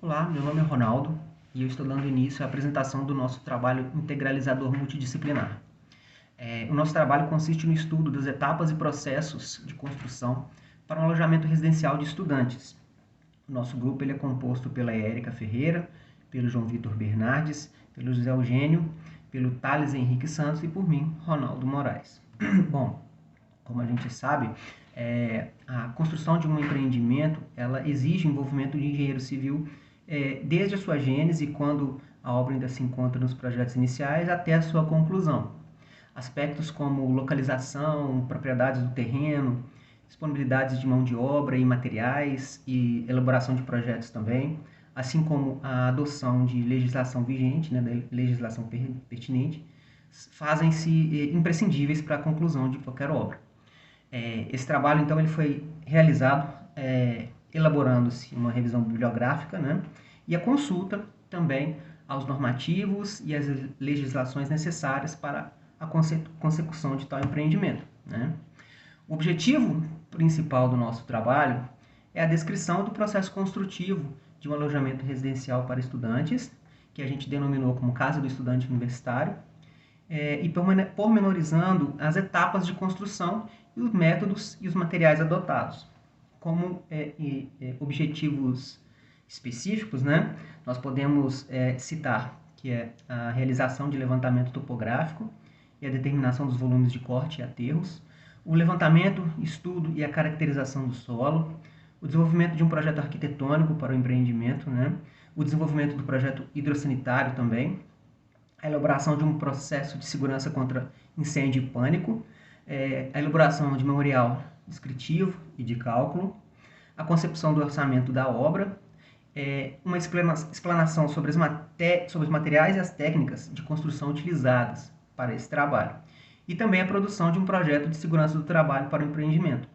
Olá, meu nome é Ronaldo e eu estou dando início à apresentação do nosso trabalho integralizador multidisciplinar. O nosso trabalho consiste no estudo das etapas e processos de construção para um alojamento residencial de estudantes. O nosso grupo ele é composto pela Érica Ferreira, pelo João Vitor Bernardes, pelo José Eugênio, pelo Thales Henrique Santos e por mim, Ronaldo Moraes. Bom, como a gente sabe, a construção de um empreendimento ela exige o envolvimento de engenheiro civil desde a sua gênese, quando a obra ainda se encontra nos projetos iniciais, até a sua conclusão. Aspectos como localização, propriedades do terreno, disponibilidades de mão de obra e materiais e elaboração de projetos também, assim como a adoção de legislação vigente, da legislação pertinente, fazem-se imprescindíveis para a conclusão de qualquer obra. Esse trabalho, então, ele foi realizado elaborando-se uma revisão bibliográfica, e a consulta também aos normativos e às legislações necessárias para a consecução de tal empreendimento. O objetivo principal do nosso trabalho é a descrição do processo construtivo de um alojamento residencial para estudantes, que a gente denominou como Casa do Estudante Universitário, e pormenorizando as etapas de construção e os métodos e os materiais adotados. Como objetivos específicos, nós podemos citar que é a realização de levantamento topográfico e a determinação dos volumes de corte e aterros, o levantamento, estudo e a caracterização do solo, o desenvolvimento de um projeto arquitetônico para o empreendimento, o desenvolvimento do projeto hidrossanitário também, a elaboração de um processo de segurança contra incêndio e pânico, a elaboração de memorial descritivo e de cálculo, a concepção do orçamento da obra, uma explanação sobre os materiais e as técnicas de construção utilizadas para esse trabalho, e também a produção de um projeto de segurança do trabalho para o empreendimento.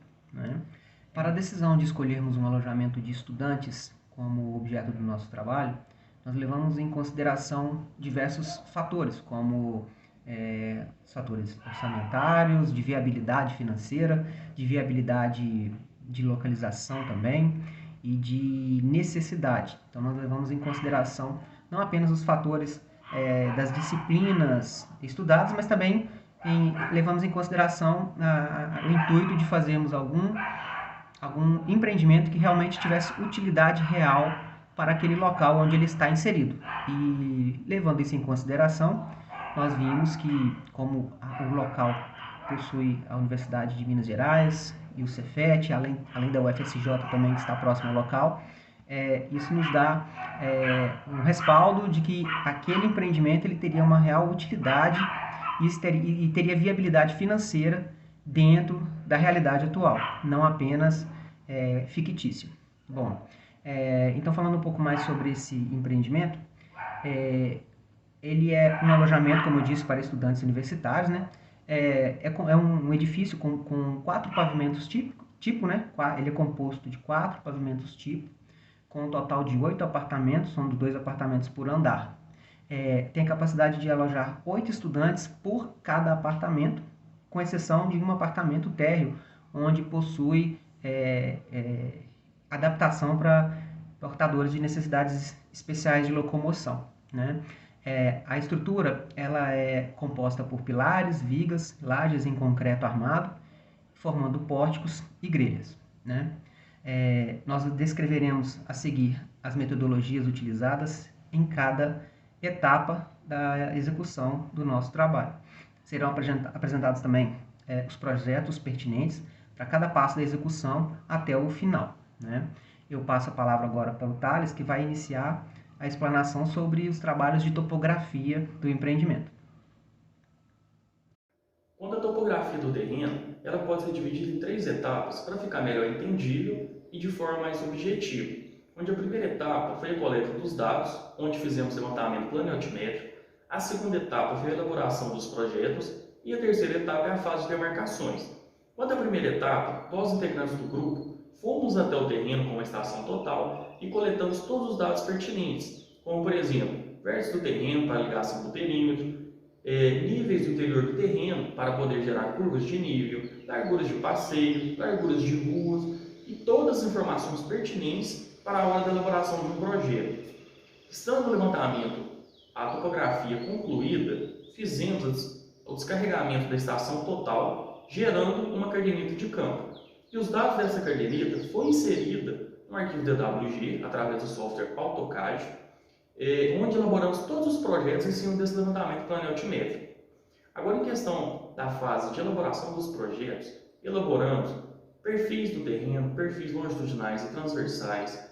Para a decisão de escolhermos um alojamento de estudantes como objeto do nosso trabalho, nós levamos em consideração diversos fatores, como fatores orçamentários, de viabilidade financeira, de viabilidade de localização também e de necessidade. Então, nós levamos em consideração não apenas os fatores das disciplinas estudadas, mas também levamos em consideração o intuito de fazermos algum empreendimento que realmente tivesse utilidade real para aquele local onde ele está inserido. E levando isso em consideração, nós vimos que, como o local possui a Universidade de Minas Gerais e o Cefet, além da UFSJ também que está próximo ao local, isso nos dá um respaldo de que aquele empreendimento ele teria uma real utilidade e teria viabilidade financeira dentro da realidade atual, não apenas fictício. Bom, então falando um pouco mais sobre esse empreendimento, ele é um alojamento, como eu disse, para estudantes universitários, é um edifício com 4 pavimentos tipo, ele é composto de 4 pavimentos tipo, com um total de 8 apartamentos, são 2 apartamentos por andar. Tem a capacidade de alojar 8 estudantes por cada apartamento, com exceção de um apartamento térreo, onde possui adaptação para portadores de necessidades especiais de locomoção. A estrutura ela é composta por pilares, vigas, lajes em concreto armado, formando pórticos e grelhas. Nós descreveremos a seguir as metodologias utilizadas em cada etapa da execução do nosso trabalho. Serão apresentados também os projetos pertinentes para cada passo da execução até o final. Eu passo a palavra agora para o Thales, que vai iniciar a explanação sobre os trabalhos de topografia do empreendimento. Quanto à topografia do terreno, ela pode ser dividida em 3 etapas para ficar melhor entendível e de forma mais objetiva, onde a primeira etapa foi a coleta dos dados, onde fizemos levantamento planimétrico, a segunda etapa foi a elaboração dos projetos e a terceira etapa é a fase de demarcações. Quanto à primeira etapa, nós integrantes do grupo fomos até o terreno com uma estação total e coletamos todos os dados pertinentes, como por exemplo, vértices do terreno para ligação do perímetro, níveis do interior do terreno para poder gerar curvas de nível, larguras de passeio, larguras de ruas e todas as informações pertinentes para a hora da elaboração de um projeto. Estando o levantamento, a topografia concluída, fizemos o descarregamento da estação total, gerando uma caderneta de campo. E os dados dessa caderneta foram inseridos no arquivo DWG, através do software AutoCAD, onde elaboramos todos os projetos em cima desse levantamento planeoaltimétrico. Agora, em questão da fase de elaboração dos projetos, elaboramos perfis do terreno, perfis longitudinais e transversais,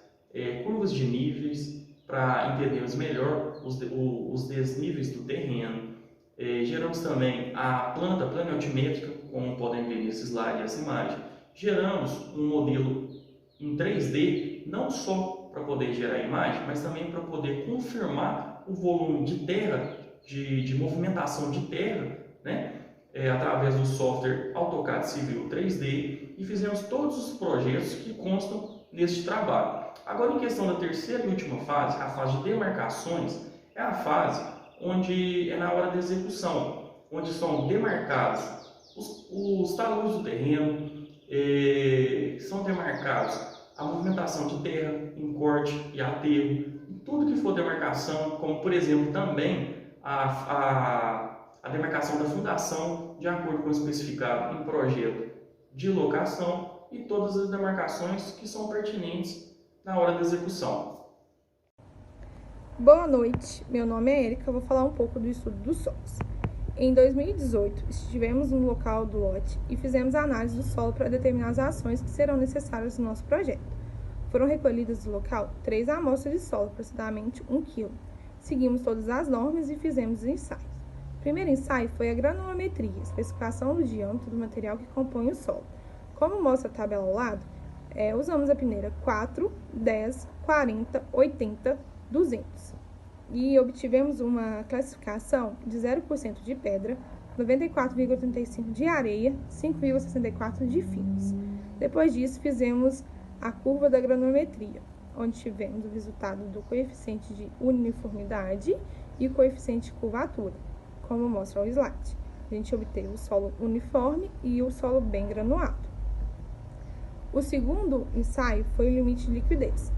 curvas de níveis, para entendermos melhor os desníveis do terreno. Geramos também a planta planeoaltimétrica, como podem ver nesse slide e essa imagem. Geramos um modelo em 3D, não só para poder gerar a imagem, mas também para poder confirmar o volume de terra, de movimentação de terra, né? Através do software AutoCAD Civil 3D, e fizemos todos os projetos que constam neste trabalho. Agora, em questão da terceira e última fase, a fase de demarcações, é a fase onde é na hora da execução, onde são demarcados os taludes do terreno, são demarcados a movimentação de terra em corte e aterro, tudo que for demarcação, como por exemplo também a demarcação da fundação, de acordo com o especificado em projeto de locação, e todas as demarcações que são pertinentes na hora da execução. Boa noite, meu nome é Erika, eu vou falar um pouco do estudo dos solos. Em 2018, estivemos no local do lote e fizemos a análise do solo para determinar as ações que serão necessárias no nosso projeto. Foram recolhidas do local 3 amostras de solo, aproximadamente 1 kg. Seguimos todas as normas e fizemos os ensaios. O primeiro ensaio foi a granulometria, especificação do diâmetro do material que compõe o solo. Como mostra a tabela ao lado, usamos a peneira 4, 10, 40, 80, 200. E obtivemos uma classificação de 0% de pedra, 94,35% de areia, 5,64% de finos. Depois disso, fizemos a curva da granulometria, onde tivemos o resultado do coeficiente de uniformidade e o coeficiente de curvatura, como mostra o slide. A gente obteve o solo uniforme e o solo bem granulado. O segundo ensaio foi o limite de liquidez.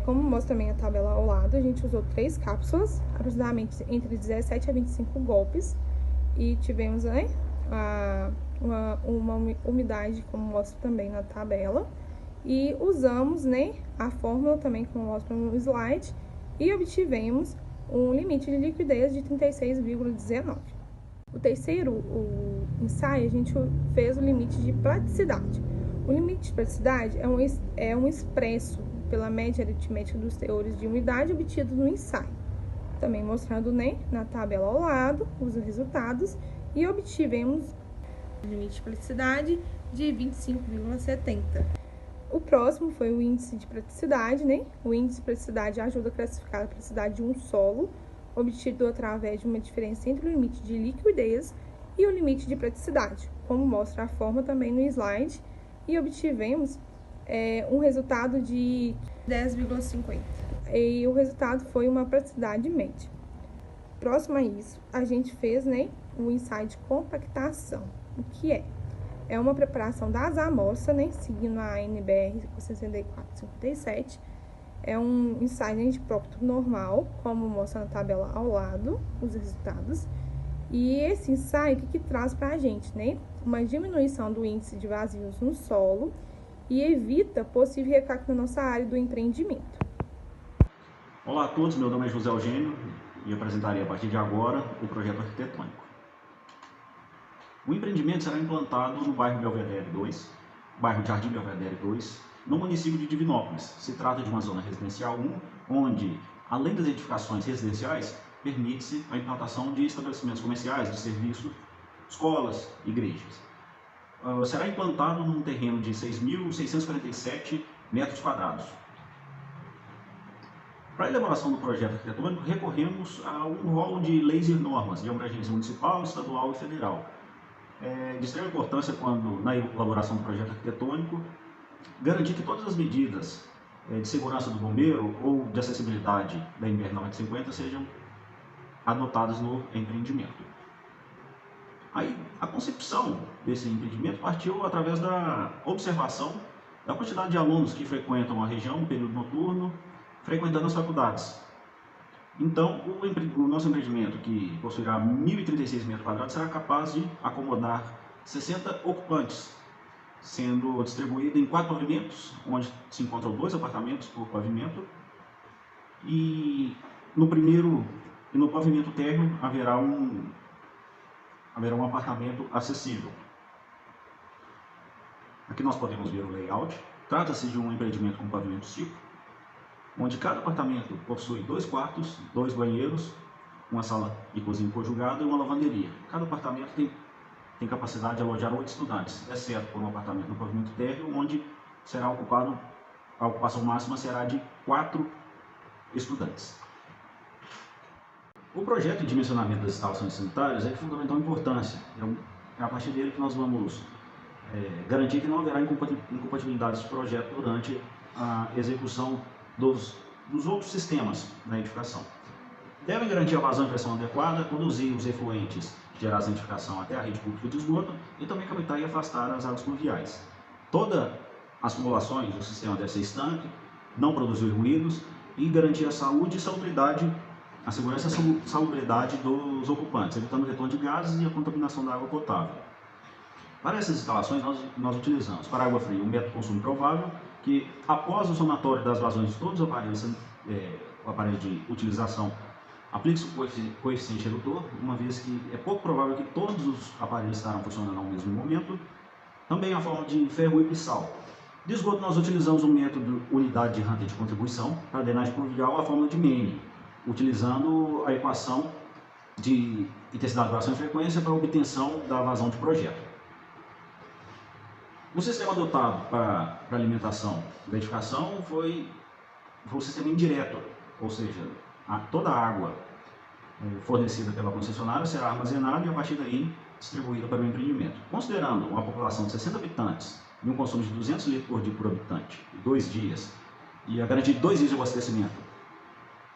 Como mostra também a tabela ao lado, a gente usou 3 cápsulas, aproximadamente entre 17 a 25 golpes, e tivemos uma umidade, como mostra também na tabela, e usamos a fórmula também, como mostra no slide, e obtivemos um limite de liquidez de 36,19. O terceiro ensaio, a gente fez o limite de praticidade. O limite de praticidade é um expresso pela média aritmética dos teores de umidade obtidos no ensaio. Também mostrando na tabela ao lado os resultados, e obtivemos o limite de praticidade de 25,70. O próximo foi o índice de praticidade, O índice de praticidade ajuda a classificar a praticidade de um solo, obtido através de uma diferença entre o limite de liquidez e o limite de praticidade, como mostra a forma também no slide, e obtivemos um resultado de 10,50. E o resultado foi uma praticidade média. Próximo a isso, a gente fez o ensaio de compactação. O que é? É uma preparação das amostras, seguindo a NBR 6457. É um ensaio de próprio normal, como mostra na tabela ao lado, os resultados. E esse ensaio, o que traz para a gente, Uma diminuição do índice de vazios no solo, e evita possível recalque na nossa área do empreendimento. Olá a todos, meu nome é José Eugênio e apresentarei a partir de agora o projeto arquitetônico. O empreendimento será implantado no bairro Belvedere 2, bairro Jardim Belvedere 2, no município de Divinópolis. Se trata de uma zona residencial 1, onde, além das edificações residenciais, permite-se a implantação de estabelecimentos comerciais, de serviços, escolas, igrejas. Será implantado num terreno de 6.647 metros quadrados. Para a elaboração do projeto arquitetônico, recorremos a um rol de leis e normas de abrangência municipal, estadual e federal. De extrema importância, quando na elaboração do projeto arquitetônico, garantir que todas as medidas de segurança do bombeiro ou de acessibilidade da NBR 950 sejam adotadas no empreendimento. Aí, a concepção desse empreendimento partiu através da observação da quantidade de alunos que frequentam a região no período noturno, frequentando as faculdades. Então, o nosso empreendimento, que possuirá 1.036 metros quadrados, será capaz de acomodar 60 ocupantes, sendo distribuído em 4 pavimentos, onde se encontram 2 apartamentos por pavimento, e no pavimento térreo haverá um apartamento acessível. Aqui nós podemos ver o layout. Trata-se de um empreendimento com pavimento seco, onde cada apartamento possui 2 quartos, 2 banheiros, uma sala de cozinha conjugada e uma lavanderia. Cada apartamento tem capacidade de alojar 8 estudantes, exceto por um apartamento no pavimento térreo, onde a ocupação máxima será de 4 estudantes. O projeto de dimensionamento das instalações sanitárias é de fundamental importância. É a partir dele que nós vamos garantir que não haverá incompatibilidades de projeto durante a execução dos outros sistemas da edificação. Devem garantir a vazão e pressão adequada, conduzir os efluentes gerados na edificação até a rede pública de esgoto e também captar e afastar as águas pluviais. Todas as tubulações do sistema devem ser estanque, não produzir ruídos e garantir a saúde e salubridade, a segurança e a salubridade dos ocupantes, evitando o retorno de gases e a contaminação da água potável. Para essas instalações, nós utilizamos para água fria um método de consumo provável, que após o somatório das vazões de todos os aparelhos, o aparelho de utilização, aplique-se o coeficiente redutor, uma vez que é pouco provável que todos os aparelhos estarão funcionando ao mesmo momento. Também a forma de ferro e sal. De esgoto, nós utilizamos o método unidade de Hunter de contribuição, para drenagem pluvial, a fórmula de Manning, utilizando a equação de intensidade, duração e frequência para a obtenção da vazão de projeto. O sistema adotado para a alimentação da edificação foi o sistema indireto, ou seja, toda a água fornecida pela concessionária será armazenada e a partir daí distribuída para o empreendimento. Considerando uma população de 60 habitantes e um consumo de 200 litros por dia por habitante, 2 dias, e a garantia de 2 dias de abastecimento,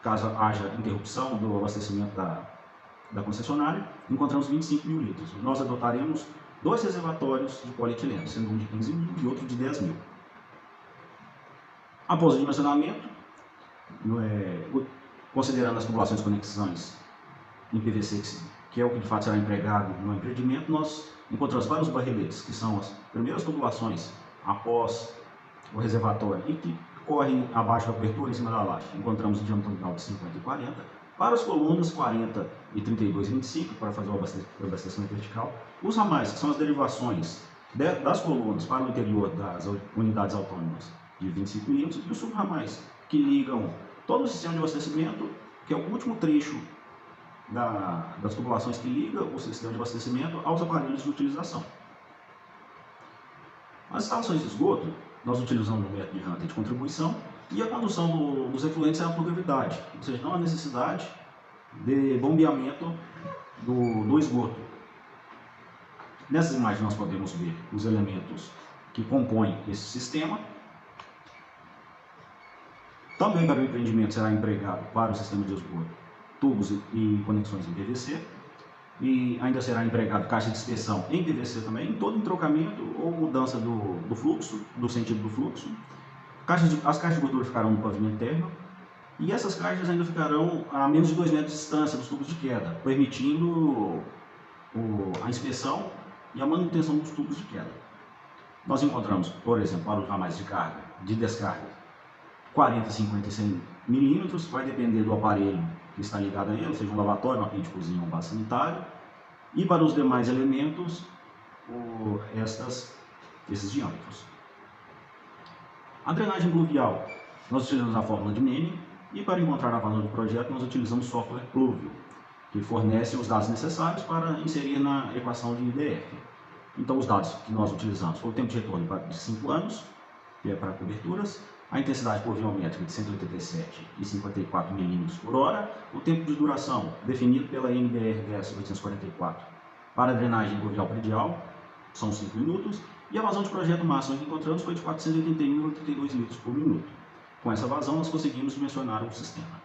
caso haja interrupção do abastecimento da concessionária, encontramos 25 mil litros. Nós adotaremos 2 reservatórios de polietileno, sendo um de 15 mil e outro de 10 mil. Após o dimensionamento, considerando as tubulações de conexões em PVC, que é o que de fato será empregado no empreendimento, nós encontramos vários barreletes, que são as primeiras tubulações após o reservatório e que correm abaixo da cobertura, em cima da laje. Encontramos um diâmetro nominal de 50 e 40. Para as colunas, 40 e 32 e 25, para fazer o abastecimento vertical. Os ramais, que são as derivações das colunas para o interior das unidades autônomas, de 25 milímetros, e os subramais, que ligam todo o sistema de abastecimento, que é o último trecho das tubulações que liga o sistema de abastecimento aos aparelhos de utilização. As instalações de esgoto, nós utilizamos o método de Hunter de contribuição, e a condução dos efluentes é a por gravidade, ou seja, não há necessidade de bombeamento do esgoto. Nessas imagens nós podemos ver os elementos que compõem esse sistema. Também para o empreendimento será empregado para o sistema de esgoto tubos e conexões em PVC, e ainda será empregado caixa de inspeção em PVC também, em todo entrocamento ou mudança do fluxo, do sentido do fluxo. As caixas de gordura ficarão no pavimento térreo e essas caixas ainda ficarão a menos de 2 metros de distância dos tubos de queda, permitindo a inspeção e a manutenção dos tubos de queda. Nós encontramos, por exemplo, para os ramais de descarga, 40, 50 e 100 milímetros, vai depender do aparelho que está ligado a ele, seja um lavatório, uma pia de cozinha ou um vaso sanitário, e para os demais elementos, esses diâmetros. A drenagem pluvial, nós utilizamos a fórmula de Manning, e para encontrar a vazão do projeto, nós utilizamos o software Pluvio, que fornece os dados necessários para inserir na equação de IDF. Então, os dados que nós utilizamos foi o tempo de retorno de 5 anos, que é para coberturas, a intensidade pluviométrica de 187,54 milímetros por hora, o tempo de duração definido pela NBR 844 para a drenagem pluvial predial, são 5 minutos, e a vazão de projeto máxima que encontramos foi de 481,32 litros por minuto. Com essa vazão, nós conseguimos dimensionar o sistema.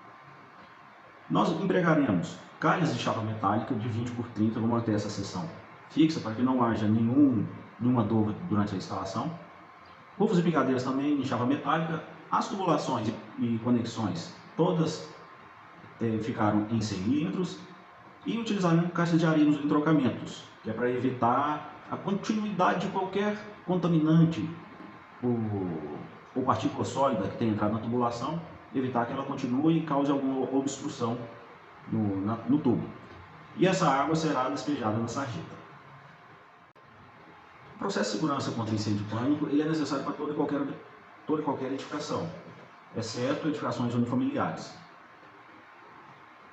Nós empregaremos calhas de chapa metálica de 20 por 30, vamos manter essa seção fixa para que não haja nenhuma dúvida durante a instalação. Rufos e brigadeiros também em chapa metálica. As tubulações e conexões todas ficaram em 100 milímetros e utilizaram caixas de areia nos entrocamentos, que é para evitar a continuidade de qualquer contaminante ou partícula sólida que tenha entrado na tubulação, evitar que ela continue e cause alguma obstrução no tubo. E essa água será despejada na sarjeta. O processo de segurança contra incêndio e pânico ele é necessário para toda e qualquer edificação, exceto edificações unifamiliares.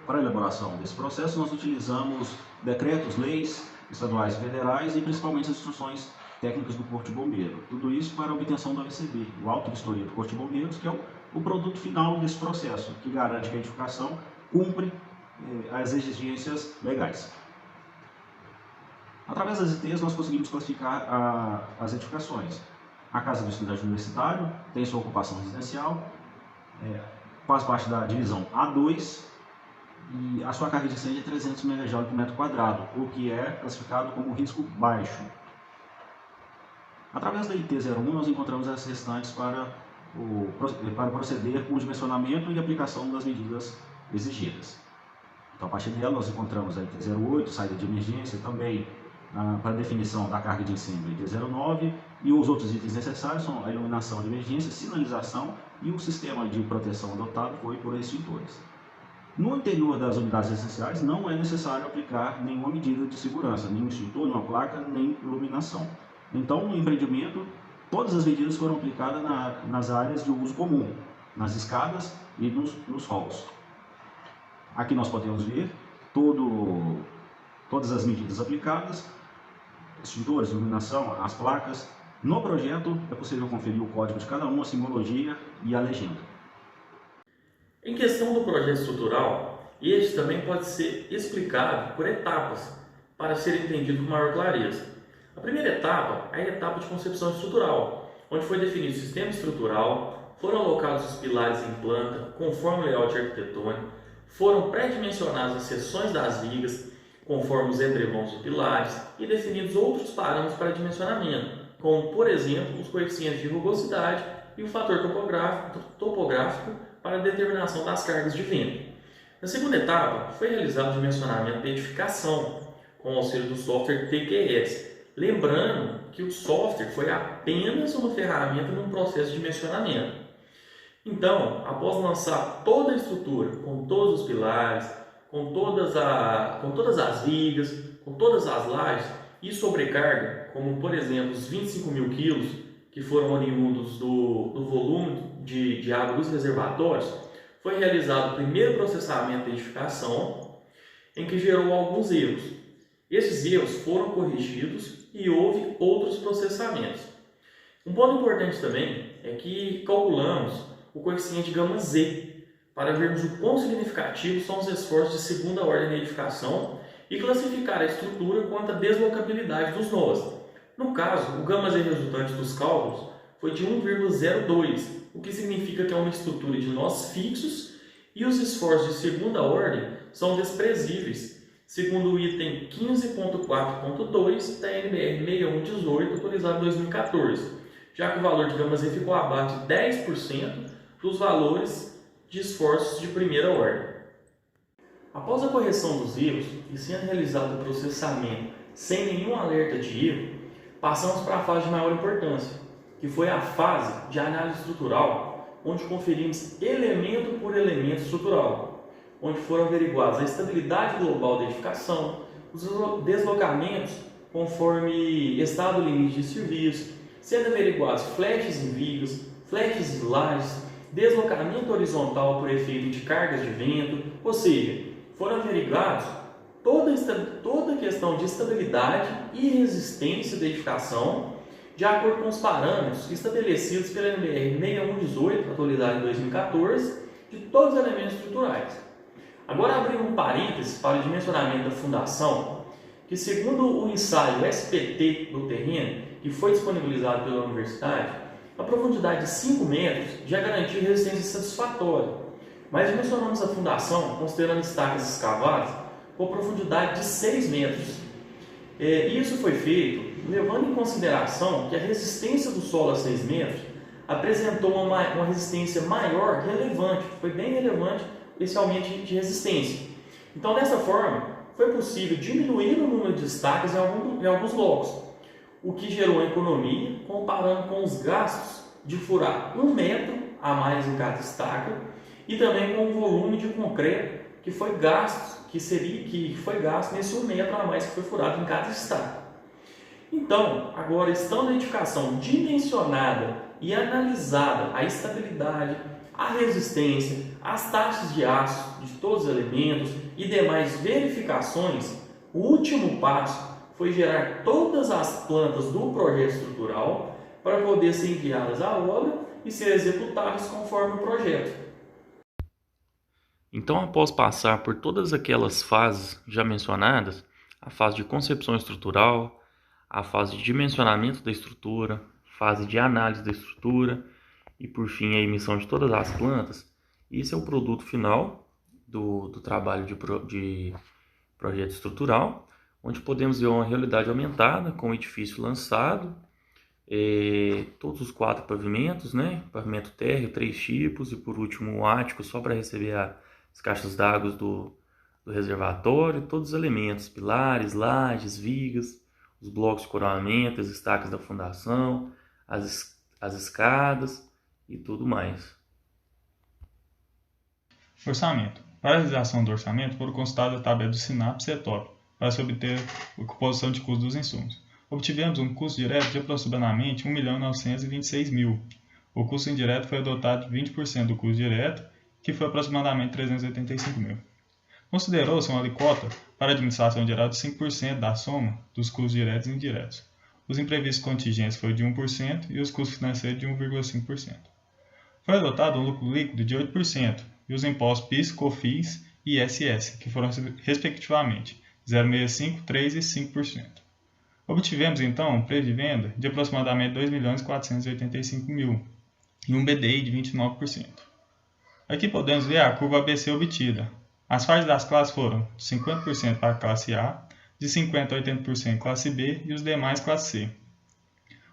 Para a elaboração desse processo, nós utilizamos decretos, leis estaduais e federais e principalmente as instruções técnicas do Corpo de Bombeiros. Tudo isso para a obtenção do AVCB, o Auto Vistoria do Corpo de Bombeiros, que é o produto final desse processo, que garante que a edificação cumpre as exigências legais. Através das ITs, nós conseguimos classificar as edificações. A Casa do Estudante Universitário tem sua ocupação residencial, faz parte da divisão A2 e a sua carga de incêndio é 300 MJ por metro quadrado, o que é classificado como risco baixo. Através da IT01, nós encontramos as restantes para proceder com o dimensionamento e aplicação das medidas exigidas. Então, a partir dela, nós encontramos a IT08, saída de emergência, também para definição da carga de incêndio, a IT09, e os outros itens necessários são a iluminação de emergência, sinalização e o sistema de proteção adotado foi por extintores. No interior das unidades essenciais, não é necessário aplicar nenhuma medida de segurança, nenhum extintor, nenhuma placa, nem iluminação. Então, no empreendimento, todas as medidas foram aplicadas nas áreas de uso comum, nas escadas e nos halls. Aqui nós podemos ver todas as medidas aplicadas, extintores, iluminação, as placas. No projeto é possível conferir o código de cada um, a simbologia e a legenda. Em questão do projeto estrutural, este também pode ser explicado por etapas para ser entendido com maior clareza. A primeira etapa é a etapa de concepção estrutural, onde foi definido o sistema estrutural, foram alocados os pilares em planta, conforme o layout arquitetônico, foram pré-dimensionadas as seções das vigas, conforme os edredons e pilares, e definidos outros parâmetros para dimensionamento, como, por exemplo, os coeficientes de rugosidade e o fator topográfico para a determinação das cargas de vento. Na segunda etapa, foi realizado o dimensionamento de edificação, com o auxílio do software TQS. Lembrando que o software foi apenas uma ferramenta num processo de dimensionamento. Então, após lançar toda a estrutura, com todos os pilares, com todas as vigas, com todas as lajes e sobrecarga, como por exemplo os 25 mil quilos que foram oriundos do volume de água dos reservatórios, foi realizado o primeiro processamento de edificação, em que gerou alguns erros. Esses erros foram corrigidos e houve outros processamentos. Um ponto importante também é que calculamos o coeficiente gama Z para vermos o quão significativos são os esforços de segunda ordem na edificação e classificar a estrutura quanto à deslocabilidade dos nós. No caso, o gama Z resultante dos cálculos foi de 1,02, o que significa que é uma estrutura de nós fixos e os esforços de segunda ordem são desprezíveis, segundo o item 15.4.2 da NBR 6118, atualizado em 2014, já que o valor de gama Z ficou abaixo de 10% dos valores de esforços de primeira ordem. Após a correção dos erros e sendo realizado o processamento sem nenhum alerta de erro, passamos para a fase de maior importância, que foi a fase de análise estrutural, onde conferimos elemento por elemento estrutural, onde foram averiguadas a estabilidade global da edificação, os deslocamentos conforme estado limite de serviço, sendo averiguados flashes em vigas, flashes em lajes, deslocamento horizontal por efeito de cargas de vento, ou seja, foram averiguados toda a questão de estabilidade e resistência da edificação de acordo com os parâmetros estabelecidos pela NBR 6118, atualizada em 2014, de todos os elementos estruturais. Agora abrindo um parênteses para o dimensionamento da fundação, que segundo o ensaio SPT do terreno, que foi disponibilizado pela universidade, a profundidade de 5 metros já garantiu resistência satisfatória, mas dimensionamos a fundação considerando estacas escavadas com profundidade de 6 metros. Isso foi feito levando em consideração que a resistência do solo a 6 metros apresentou uma resistência maior, relevante, foi bem relevante esse aumento de resistência. Então, dessa forma, foi possível diminuir o número de estacas em alguns blocos, o que gerou economia comparando com os gastos de furar 1 metro a mais em cada estaca e também com o volume de concreto que foi gasto nesse 1 metro a mais que foi furado em cada estaca. Então, agora, estando a edificação dimensionada e analisada a estabilidade, a resistência, as taxas de aço de todos os elementos e demais verificações, o último passo foi gerar todas as plantas do projeto estrutural para poder ser enviadas à obra e ser executadas conforme o projeto. Então, após passar por todas aquelas fases já mencionadas, a fase de concepção estrutural, a fase de dimensionamento da estrutura, fase de análise da estrutura e, por fim, a emissão de todas as plantas, esse é o produto final do trabalho de projeto estrutural, onde podemos ver uma realidade aumentada com o edifício lançado, todos os 4 pavimentos, pavimento térreo, 3 tipos e, por último, o ático, só para receber as caixas d'água do reservatório, todos os elementos, pilares, lajes, vigas, os blocos de coroamento, as estacas da fundação, as escadas e tudo mais. Orçamento. Para a realização do orçamento, foram consultadas a tabela do SINAP e CETOP para se obter a composição de custo dos insumos. Obtivemos um custo direto de aproximadamente R$ 1.926.000. O custo indireto foi adotado de 20% do custo direto, que foi aproximadamente R$ 385.000. Considerou-se uma alíquota para a administração geral de 5% da soma dos custos diretos e indiretos. Os imprevistos contingentes foram de 1% e os custos financeiros de 1,5%. Foi adotado um lucro líquido de 8% e os impostos PIS, COFINS e ISS, que foram respectivamente 0,65%, 3% e 5%. Obtivemos então um preço de venda de aproximadamente R$ 2.485.000 e um BDI de 29%. Aqui podemos ver a curva ABC obtida. As faixas das classes foram de 50% para a classe A, de 50% a 80% classe B e os demais classe C.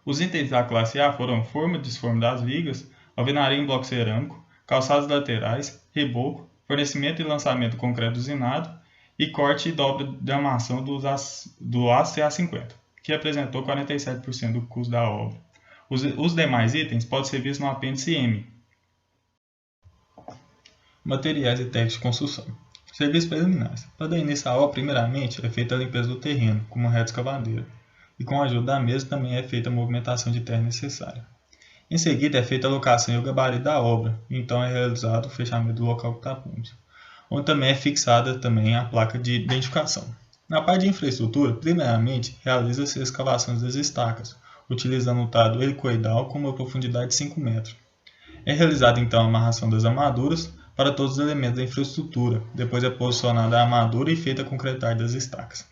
Os itens da classe A foram forma e desforma das vigas, alvenaria em bloco cerâmico, calçados laterais, reboco, fornecimento e lançamento do concreto usinado e corte e dobra de armação do aço CA50, que apresentou 47% do custo da obra. Os demais itens podem ser vistos no apêndice M. Materiais e técnicos de construção. Serviços preliminares. Para dar início à obra, primeiramente é feita a limpeza do terreno, com uma reta escavadeira, e com a ajuda da mesma também é feita a movimentação de terra necessária. Em seguida é feita a locação e o gabarito da obra, e então é realizado o fechamento do local que tapamos, onde também é fixada também a placa de identificação. Na parte de infraestrutura, primeiramente realiza-se a escavação das estacas, utilizando um talhado helicoidal com uma profundidade de 5 metros. É realizada então a amarração das armaduras para todos os elementos da infraestrutura, depois é posicionada a armadura e feita a concretagem das estacas.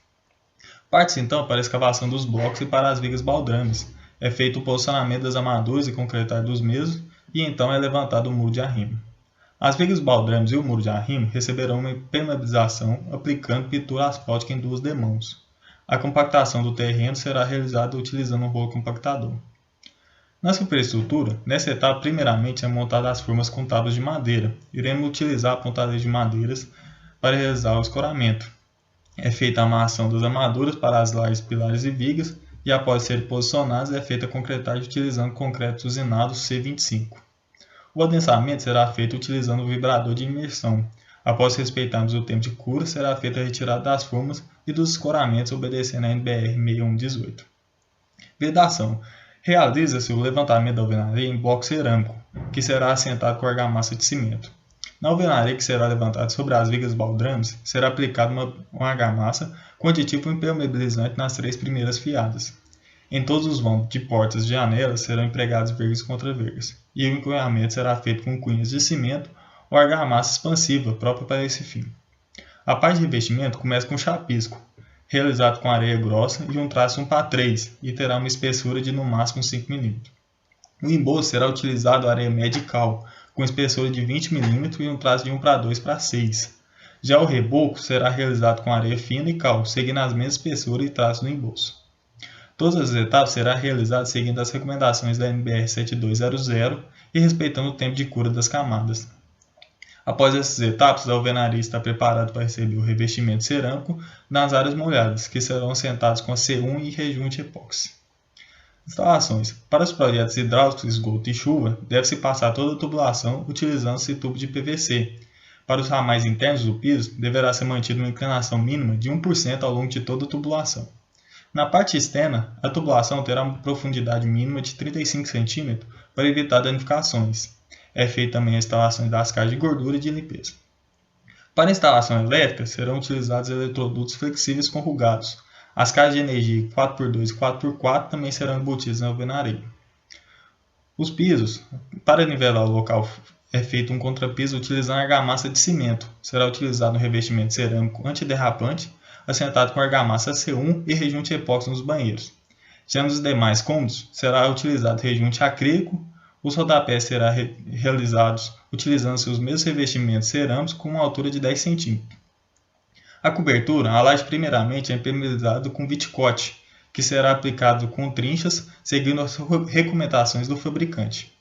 Parte-se então para a escavação dos blocos e para as vigas baldrames. É feito o posicionamento das armaduras e concretagem dos mesmos e então é levantado o muro de arrimo. As vigas baldrames e o muro de arrimo receberão uma impermeabilização aplicando pintura asfáltica em 2 demãos. A compactação do terreno será realizada utilizando um rolo compactador. Na superestrutura, nessa etapa, primeiramente é montada as formas com tábuas de madeira. Iremos utilizar apontadeiras de madeiras para realizar o escoramento. É feita a amarração das armaduras para as lajes, pilares e vigas e, após serem posicionadas, é feita a concretagem utilizando concreto usinado C25. O adensamento será feito utilizando o vibrador de imersão. Após respeitarmos o tempo de cura, será feita a retirada das formas e dos escoramentos obedecendo a NBR 6118. Vedação. Realiza-se o levantamento da alvenaria em bloco cerâmico, que será assentado com argamassa de cimento. Na alvenaria que será levantada sobre as vigas baldrames, será aplicada uma argamassa com aditivo impermeabilizante nas 3 primeiras fiadas. Em todos os vãos de portas e janelas serão empregadas vergas contra vergas, e o encunhamento será feito com cunhas de cimento ou argamassa expansiva própria para esse fim. A parte de revestimento começa com chapisco, realizado com areia grossa e um traço 1:3 e terá uma espessura de no máximo 5 mm. No embolso será utilizado areia média e cal, com espessura de 20 mm e um traço de 1:2/6. Já o reboco será realizado com areia fina e cal, seguindo as mesmas espessuras e traços do embolso. Todas as etapas serão realizadas seguindo as recomendações da NBR 7200 e respeitando o tempo de cura das camadas. Após essas etapas, a alvenaria está preparada para receber o revestimento cerâmico nas áreas molhadas, que serão assentadas com a C1 e rejunte epóxi. Instalações. Para os projetos hidráulicos, esgoto e chuva, deve-se passar toda a tubulação utilizando-se tubo de PVC. Para os ramais internos do piso, deverá ser mantida uma inclinação mínima de 1% ao longo de toda a tubulação. Na parte externa, a tubulação terá uma profundidade mínima de 35 cm para evitar danificações. É feita também a instalação das caixas de gordura e de limpeza. Para a instalação elétrica, serão utilizados eletrodutos flexíveis corrugados. As caixas de energia 4x2 e 4x4 também serão embutidas na alvenaria. Os pisos. Para nivelar o local, é feito um contrapiso utilizando argamassa de cimento. Será utilizado um revestimento cerâmico antiderrapante, assentado com argamassa C1 e rejunte epóxi nos banheiros. Já nos demais cômodos, será utilizado rejunte acrílico. Os rodapés serão realizados utilizando-se os mesmos revestimentos cerâmicos com uma altura de 10 cm. A cobertura, a laje primeiramente é impermeabilizada com Viticote, que será aplicado com trinchas, seguindo as recomendações do fabricante.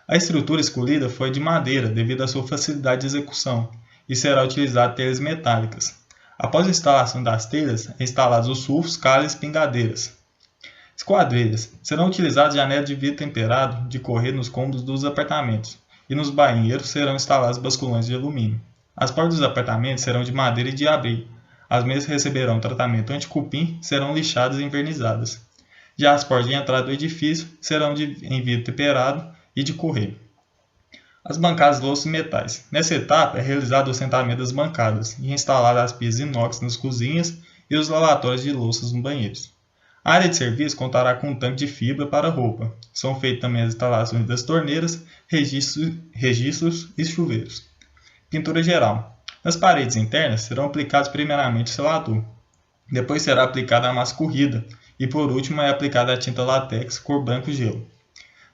A estrutura escolhida foi de madeira, devido à sua facilidade de execução, e será utilizada telhas metálicas. Após a instalação das telhas, instalados os sulfos, calhas e pingadeiras. Esquadrilhas. Serão utilizadas janelas de vidro temperado de correr nos cômodos dos apartamentos, e nos banheiros serão instalados basculões de alumínio. As portas dos apartamentos serão de madeira e de abrir. As mesmas receberão tratamento anti-cupim, serão lixadas e envernizadas. Já as portas de entrada do edifício serão em vidro temperado e de correr. As bancadas de louças e metais. Nessa etapa é realizado o assentamento das bancadas e instalado as pias inox nas cozinhas e os lavatórios de louças nos banheiros. A área de serviço contará com um tanque de fibra para roupa. São feitas também as instalações das torneiras, registros e chuveiros. Pintura geral. Nas paredes internas serão aplicados primeiramente o selador. Depois será aplicada a massa corrida e por último é aplicada a tinta látex cor branco gelo.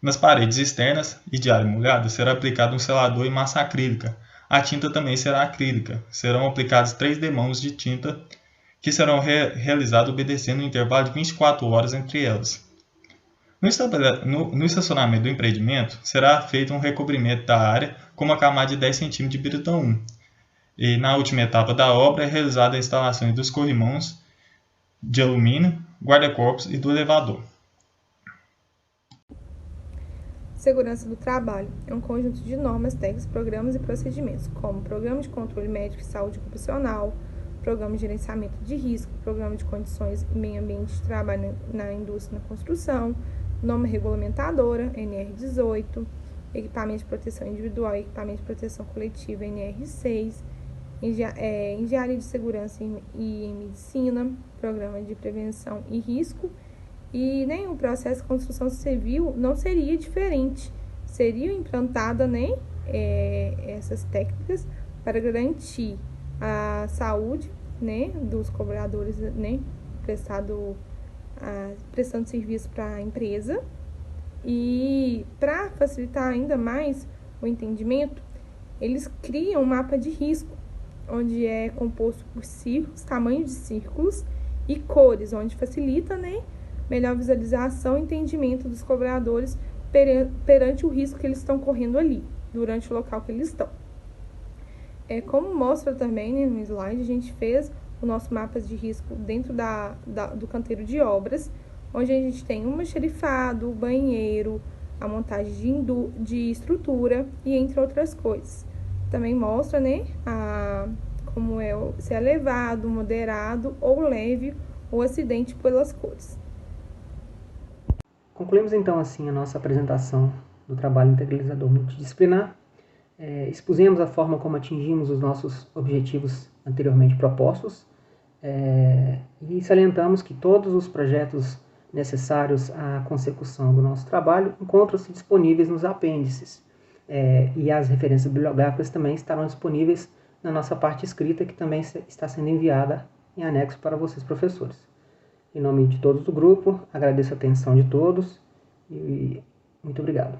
Nas paredes externas e de área molhada será aplicado um selador e massa acrílica. A tinta também será acrílica. Serão aplicadas 3 demãos de tinta que serão realizadas obedecendo um intervalo de 24 horas entre elas. No estacionamento do empreendimento, será feito um recobrimento da área com uma camada de 10 cm de biretão 1. E na última etapa da obra é realizada a instalação dos corrimãos de alumínio, guarda-corpos e do elevador. Segurança do trabalho é um conjunto de normas, técnicas, programas e procedimentos, como Programa de Controle Médico e Saúde Ocupacional, Programa de Gerenciamento de Risco, Programa de Condições e Meio Ambiente de Trabalho na Indústria e na Construção, norma regulamentadora, NR18, Equipamento de Proteção Individual e Equipamento de Proteção Coletiva, NR6, Engenharia de Segurança e em Medicina, Programa de Prevenção e Risco. E o processo de construção civil não seria diferente. Seriam implantadas essas técnicas para garantir a saúde dos cobradores prestando serviço para a empresa. E para facilitar ainda mais o entendimento, eles criam um mapa de risco, onde é composto por círculos, tamanho de círculos e cores, onde facilita melhor visualização e entendimento dos cobradores perante o risco que eles estão correndo ali, durante o local que eles estão. Como mostra também no slide, a gente fez o nosso mapa de risco dentro do canteiro de obras, onde a gente tem um almoxarifado, o banheiro, a montagem de estrutura e entre outras coisas. Também mostra como se é elevado, moderado ou leve o acidente pelas cores. Concluímos então assim a nossa apresentação do trabalho integralizador multidisciplinar. Expusemos a forma como atingimos os nossos objetivos anteriormente propostos e salientamos que todos os projetos necessários à consecução do nosso trabalho encontram-se disponíveis nos apêndices e as referências bibliográficas também estarão disponíveis na nossa parte escrita, que também está sendo enviada em anexo para vocês, professores. Em nome de todos do grupo, agradeço a atenção de todos e muito obrigado.